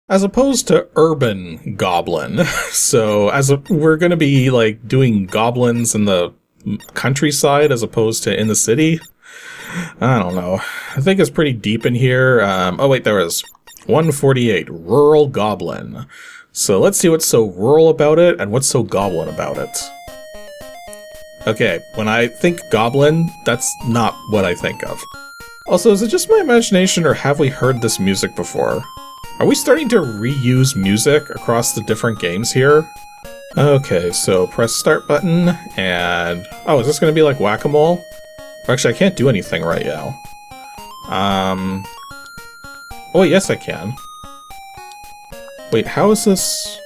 as opposed to urban goblin. So we're going to be like doing goblins in the countryside as opposed to in the city. I don't know. I think it's pretty deep in here. Oh wait, there is 148, Rural Goblin. So let's see what's so rural about it and what's so goblin about it. Okay, when I think goblin, that's not what I think of. Also, is it just my imagination or have we heard this music before? Are we starting to reuse music across the different games here? Okay, so press start button and... oh, is this going to be like whack-a-mole? Actually, I can't do anything right now. Oh, yes I can. Wait, how is this...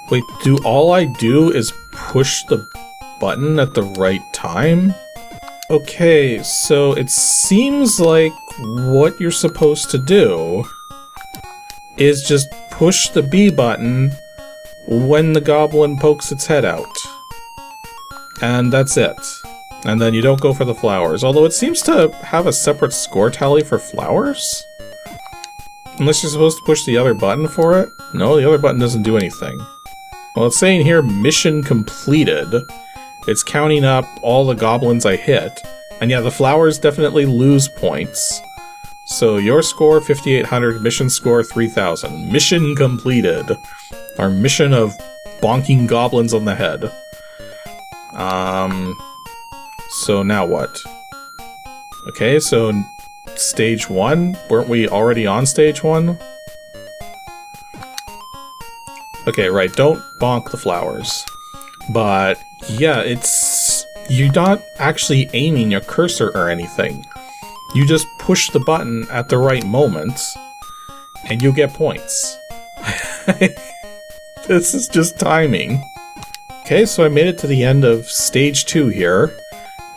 wait, do all I do is push the button at the right time? Okay, so it seems like what you're supposed to do is just push the B button when the goblin pokes its head out. And that's it. And then you don't go for the flowers, although it seems to have a separate score tally for flowers? Unless you're supposed to push the other button for it? No, the other button doesn't do anything. Well, it's saying here, mission completed. It's counting up all the goblins I hit. And yeah, the flowers definitely lose points. So your score, 5,800, mission score, 3,000. Mission completed. Our mission of bonking goblins on the head. So now what? Okay, so stage 1? Weren't we already on stage 1? Okay, right, don't bonk the flowers. But, yeah, you're not actually aiming your cursor or anything. You just push the button at the right moment, and you get points. This is just timing. Okay, so I made it to the end of stage 2 here,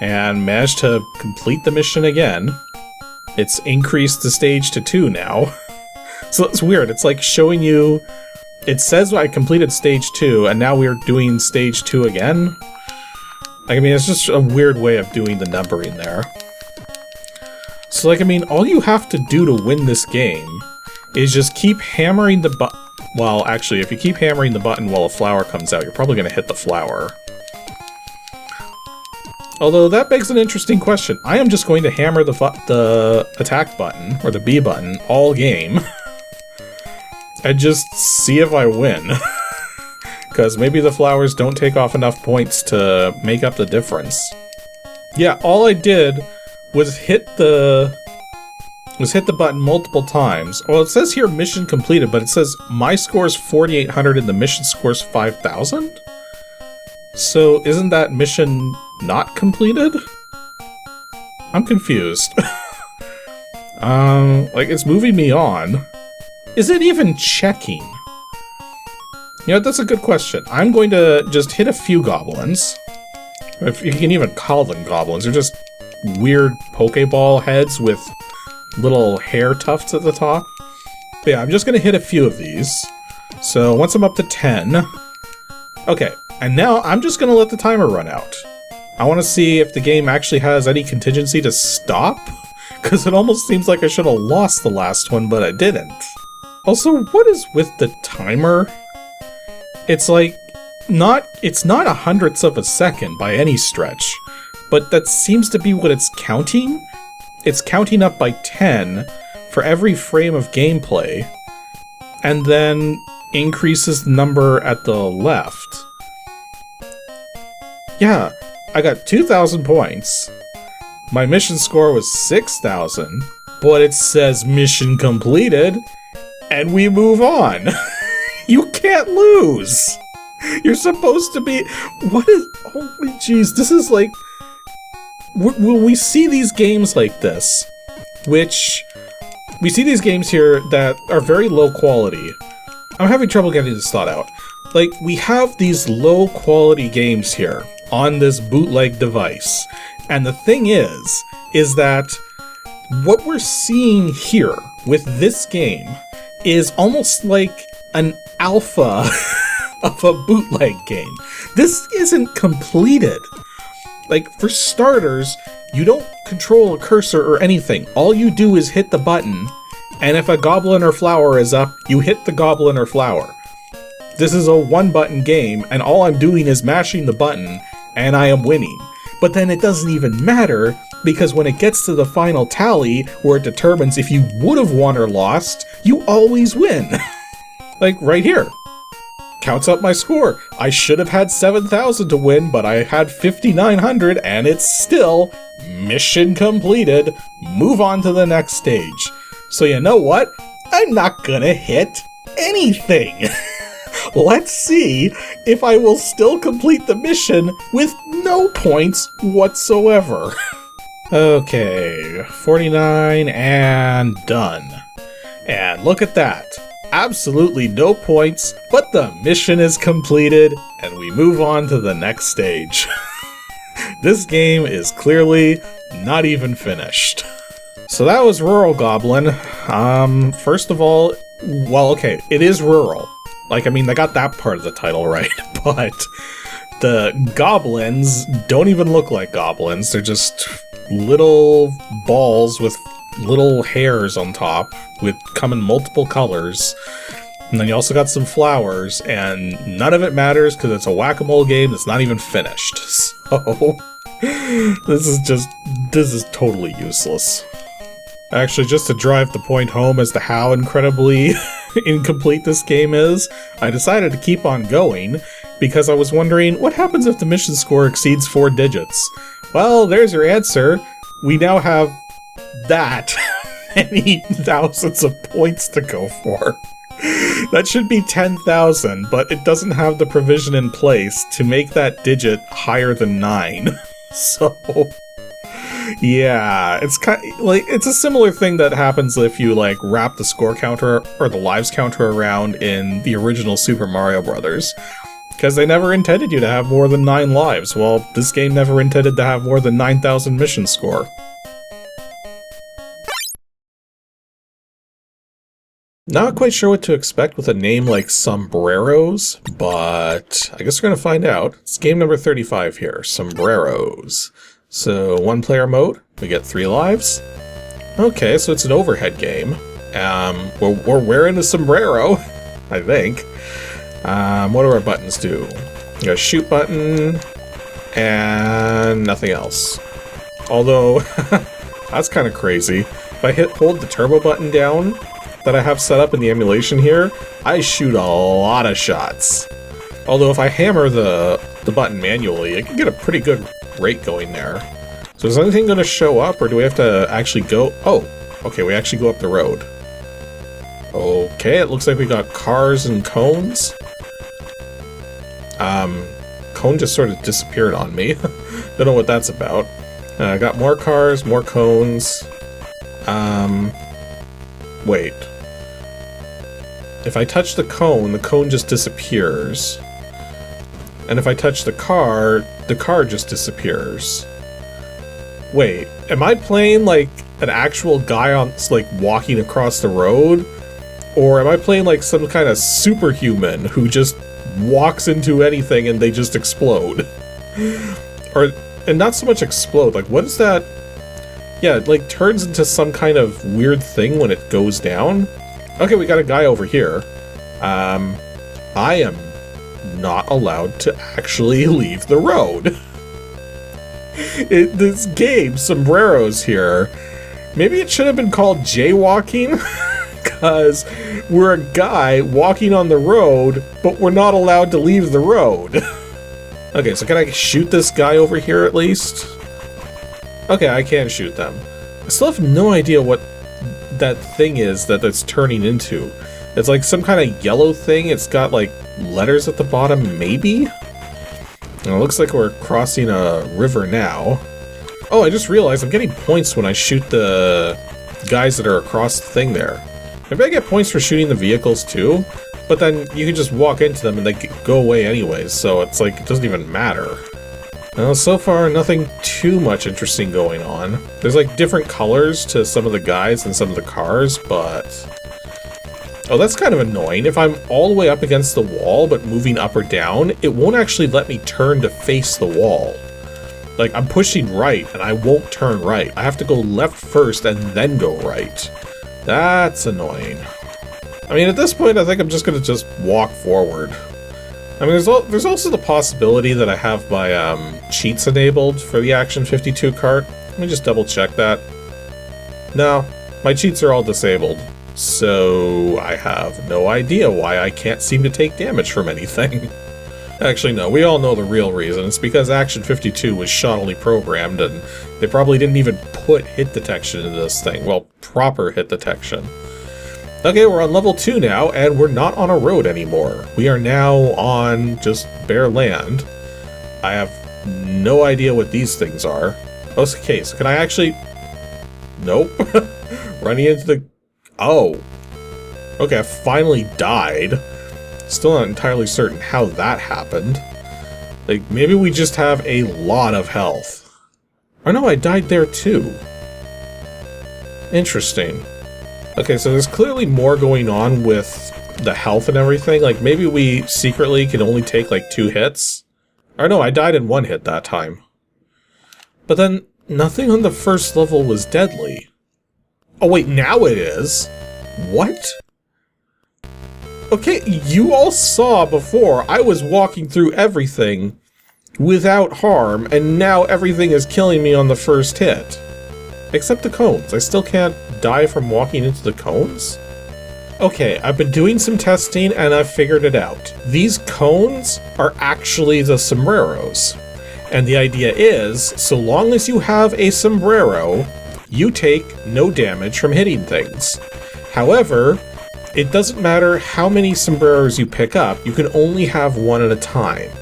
and managed to complete the mission again. It's increased the stage to 2 now. So it's weird, it's like showing you... it says I completed stage 2, and now we're doing stage 2 again? I mean, it's just a weird way of doing the numbering there. So, like, I mean, all you have to do to win this game is just keep hammering the button. Well, actually, if you keep hammering the button while a flower comes out, you're probably going to hit the flower. Although, that begs an interesting question. I am just going to hammer the attack button, or the B button, all game. And just see if I win. Because maybe the flowers don't take off enough points to make up the difference. Yeah, all I did was hit the button multiple times. Well, it says here mission completed, but it says my score is 4,800 and the mission score is 5,000? So isn't that mission not completed? I'm confused. Like, it's moving me on. Is it even checking? You know, that's a good question. I'm going to just hit a few goblins. If you can even call them goblins. They're just weird Pokeball heads with little hair tufts at the top. But yeah, I'm just going to hit a few of these. So once I'm up to 10... okay, and now I'm just going to let the timer run out. I want to see if the game actually has any contingency to stop. Because it almost seems like I should have lost the last one, but I didn't. Also, what is with the timer? It's like, it's not a hundredths of a second by any stretch, but that seems to be what it's counting. It's counting up by 10 for every frame of gameplay, and then increases the number at the left. Yeah, I got 2,000 points. My mission score was 6,000, but it says mission completed, and we move on. You can't lose. You're supposed to be... what is... holy jeez, this is like... when we see these games like this, which... we see these games here that are very low quality. I'm having trouble getting this thought out. Like, we have these low quality games here on this bootleg device. And the thing is that what we're seeing here with this game is almost like an alpha of a bootleg game. This isn't completed. Like, for starters, you don't control a cursor or anything. All you do is hit the button, And if a goblin or flower is up, you hit the goblin or flower. This is a one-button game, and all I'm doing is mashing the button, and I am winning. But then it doesn't even matter, because when it gets to the final tally, where it determines if you would have won or lost, you always win. Like right here. Counts up my score. I should have had 7,000 to win, but I had 5,900, and it's still mission completed. Move on to the next stage. So you know what? I'm not gonna hit anything. Let's see if I will still complete the mission with no points whatsoever. Okay, 49 and done. And look at that. Absolutely no points, but the mission is completed, and we move on to the next stage. This game is clearly not even finished. So that was RuralGoblin. First of all, well, okay, it is rural. Like, I mean, they got that part of the title right, but the goblins don't even look like goblins. They're just little balls with little hairs on top, come in multiple colors. And then you also got some flowers, and none of it matters because it's a whack-a-mole game that's not even finished. So, this is totally useless. Actually, just to drive the point home as to how incredibly incomplete this game is, I decided to keep on going because I was wondering, what happens if the mission score exceeds 4 digits? Well, there's your answer. We now have that many thousands of points to go for. That should be 10,000, but it doesn't have the provision in place to make that digit higher than 9. So, yeah, it's kind of, like, it's a similar thing that happens if you like wrap the score counter or the lives counter around in the original Super Mario Brothers. Because they never intended you to have more than 9 lives. Well, this game never intended to have more than 9,000 mission score. Not quite sure what to expect with a name like Sombreros, but I guess we're going to find out. It's game number 35 here, Sombreros. So, 1-player mode, we get 3 lives. Okay, so it's an overhead game. We're wearing a sombrero, I think. What do our buttons do? We got a shoot button, and nothing else. Although, that's kind of crazy. If I hold the turbo button down that I have set up in the emulation here, I shoot a lot of shots. Although if I hammer the button manually, I can get a pretty good rate going there. So is anything going to show up, or do we have to actually go? Oh, okay, we actually go up the road. Okay, it looks like we got cars and cones. Cone just sort of disappeared on me. Don't know what that's about. I got more cars, more cones. Wait. If I touch the cone just disappears. And if I touch the car just disappears. Wait, am I playing like an actual guy like walking across the road? Or am I playing like some kind of superhuman who just walks into anything and they just explode? And not so much explode, like what is that? Yeah, it like turns into some kind of weird thing when it goes down. Okay, we got a guy over here. I am not allowed to actually leave the road. This game, Sombreros here, maybe it should have been called jaywalking, because we're a guy walking on the road, but we're not allowed to leave the road. Okay, so can I shoot this guy over here at least? Okay, I can shoot them. I still have no idea what that thing is that's turning into. It's like some kind of yellow thing. It's got like letters at the bottom, maybe? And it looks like we're crossing a river now. Oh, I just realized I'm getting points when I shoot the guys that are across the thing there. Maybe I get points for shooting the vehicles too, but then you can just walk into them and they go away anyways, so it's like, it doesn't even matter. Well, so far, nothing too much interesting going on. There's like different colors to some of the guys and some of the cars, but... Oh, that's kind of annoying. If I'm all the way up against the wall, but moving up or down, it won't actually let me turn to face the wall. Like, I'm pushing right, and I won't turn right. I have to go left first and then go right. That's annoying. I mean, at this point, I think I'm just gonna just walk forward. I mean, there's also the possibility that I have my cheats enabled for the Action 52 cart. Let me just double check that. No, my cheats are all disabled. So I have no idea why I can't seem to take damage from anything. Actually, no, we all know the real reason. It's because Action 52 was shoddily programmed, and they probably didn't even put hit detection into this thing. Well, proper hit detection. Okay, we're on level 2 now, and we're not on a road anymore. We are now on just bare land. I have no idea what these things are. Okay, so can I actually... Nope. Running into the... Oh. Okay, I finally died. Still not entirely certain how that happened. Like, maybe we just have a lot of health. Oh no, I died there too. Interesting. Okay, so there's clearly more going on with the health and everything. Like, maybe we secretly can only take, like, 2 hits. Or no, I died in 1 hit that time. But then, nothing on the first level was deadly. Oh wait, now it is? What? Okay, you all saw before I was walking through everything without harm, and now everything is killing me on the first hit. Except the cones. I still can't die from walking into the cones? Okay, I've been doing some testing and I've figured it out. These cones are actually the sombreros. And the idea is, so long as you have a sombrero, you take no damage from hitting things. However, it doesn't matter how many sombreros you pick up, you can only have one at a time.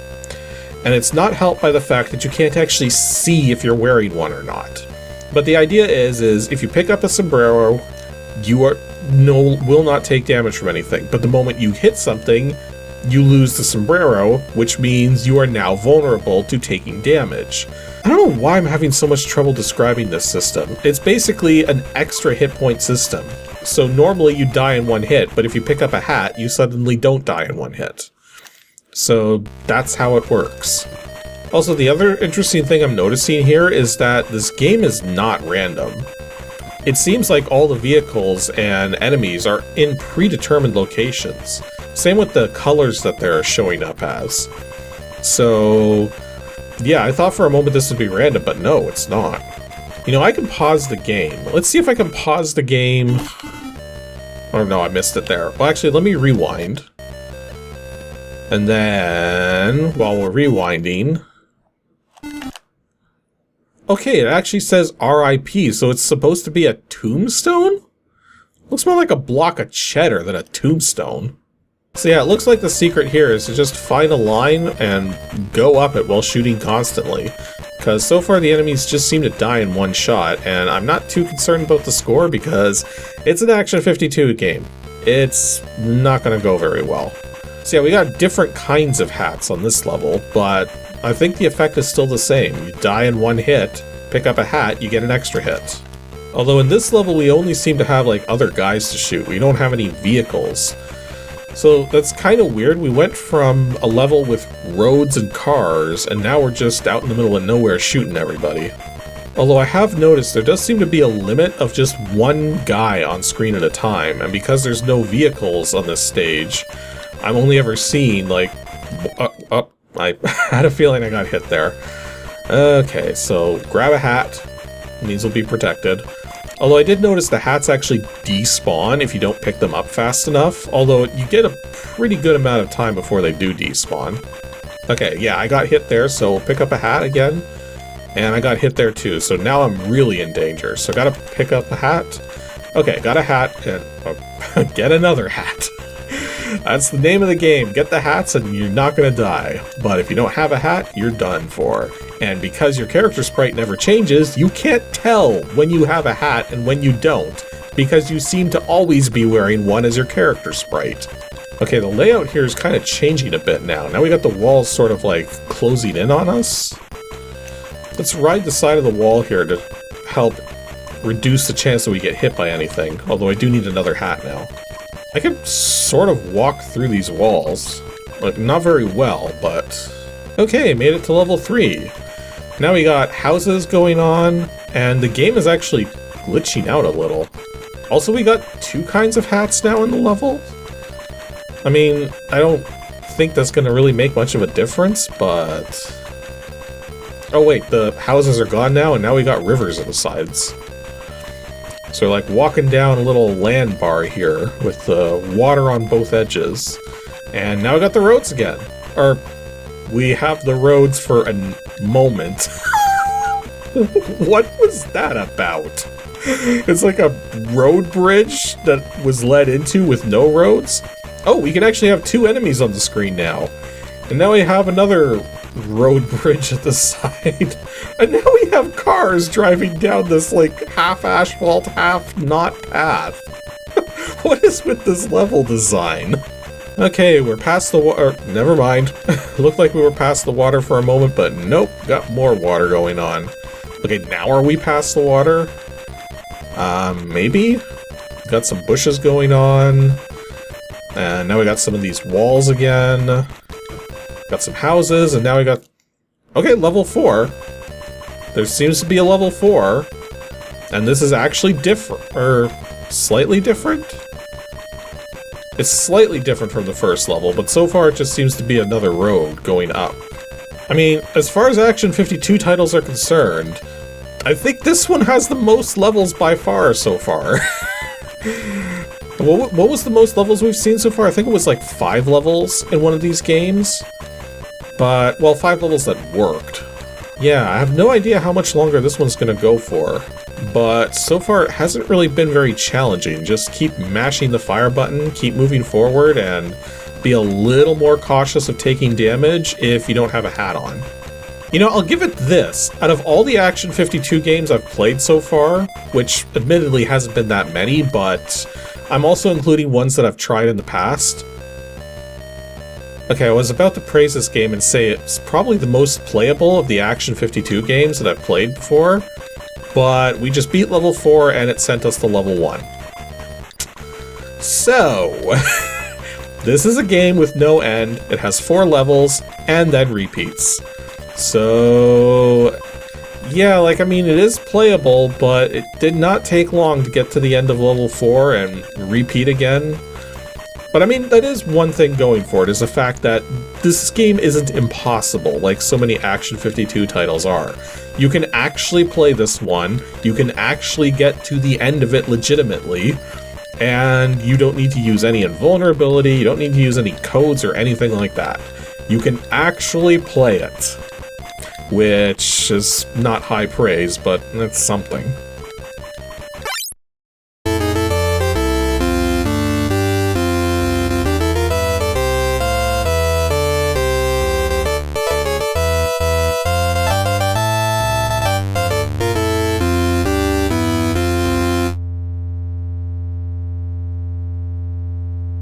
And it's not helped by the fact that you can't actually see if you're wearing one or not. But the idea is if you pick up a sombrero, you will not take damage from anything. But the moment you hit something, you lose the sombrero, which means you are now vulnerable to taking damage. I don't know why I'm having so much trouble describing this system. It's basically an extra hit point system. So normally you die in 1 hit, but if you pick up a hat, you suddenly don't die in 1 hit. So that's how it works. Also, the other interesting thing I'm noticing here is that this game is not random. It seems like all the vehicles and enemies are in predetermined locations. Same with the colors that they're showing up as. So, yeah, I thought for a moment this would be random, but no, it's not. You know, I can pause the game. Let's see if I can pause the game. Oh no, I missed it there. Well, actually, let me rewind. And then, while we're rewinding... Okay, it actually says RIP, so it's supposed to be a tombstone? Looks more like a block of cheddar than a tombstone. So yeah, it looks like the secret here is to just find a line and go up it while shooting constantly. Because so far the enemies just seem to die in 1 shot, and I'm not too concerned about the score because it's an Action 52 game. It's not going to go very well. So yeah, we got different kinds of hats on this level, but I think the effect is still the same. You die in 1 hit, pick up a hat, you get an extra hit. Although in this level we only seem to have like other guys to shoot. We don't have any vehicles. So that's kind of weird. We went from a level with roads and cars, and now we're just out in the middle of nowhere shooting everybody. Although I have noticed there does seem to be a limit of just 1 guy on screen at a time, and because there's no vehicles on this stage, I'm only ever seeing like... I had a feeling I got hit there. Okay, so grab a hat. It means we'll be protected. Although I did notice the hats actually despawn if you don't pick them up fast enough, although you get a pretty good amount of time before they do despawn. Okay, yeah, I got hit there, so we'll pick up a hat again. And I got hit there too, so now I'm really in danger. So I gotta pick up a hat. Okay, got a hat, and get another hat. That's the name of the game. Get the hats and you're not gonna die. But if you don't have a hat, you're done for. And because your character sprite never changes, you can't tell when you have a hat and when you don't, because you seem to always be wearing one as your character sprite. Okay, the layout here is kind of changing a bit now. Now we got the walls sort of like closing in on us. Let's ride the side of the wall here to help reduce the chance that we get hit by anything, although I do need another hat now. I can sort of walk through these walls. Like, not very well, but... Okay, made it to level 3. Now we got houses going on, and the game is actually glitching out a little. Also, we got 2 kinds of hats now in the level. I mean, I don't think that's going to really make much of a difference, but... Oh wait, the houses are gone now, and now we got rivers at the sides. So like walking down a little land bar here with the water on both edges. And now we got the roads again. Or, we have the roads for a moment. What was that about? It's like a road bridge that was led into with no roads. Oh, we can actually have 2 enemies on the screen now. And now we have another road bridge at the side. And now we have cars driving down this, like, half asphalt, half not path. What is with this level design? Okay, we're past the water. Never mind. Looked like we were past the water for a moment, but nope, got more water going on. Okay, now are we past the water? Maybe? Got some bushes going on. And now we got some of these walls again. Got some houses, and now we got... Okay, level 4. There seems to be a level 4. And this is actually different, or slightly different? It's slightly different from the first level, but so far it just seems to be another road going up. I mean, as far as Action 52 titles are concerned, I think this one has the most levels by far so far. What was the most levels we've seen so far? I think it was like 5 levels in one of these games. But, well, 5 levels that worked. Yeah, I have no idea how much longer this one's gonna go for. But so far it hasn't really been very challenging. Just keep mashing the fire button, keep moving forward, and be a little more cautious of taking damage if you don't have a hat on. You know, I'll give it this. Out of all the Action 52 games I've played so far, which admittedly hasn't been that many, but I'm also including ones that I've tried in the past. Okay, I was about to praise this game and say it's probably the most playable of the Action 52 games that I've played before, but we just beat level 4 and it sent us to level 1. So, this is a game with no end, it has 4 levels, and then repeats. So, yeah, like, I mean, it is playable, but it did not take long to get to the end of level 4 and repeat again. But I mean, that is one thing going for it, is the fact that this game isn't impossible like so many Action 52 titles are. You can actually play this one, you can actually get to the end of it legitimately, and you don't need to use any invulnerability, you don't need to use any codes or anything like that. You can actually play it. Which is not high praise, but that's something.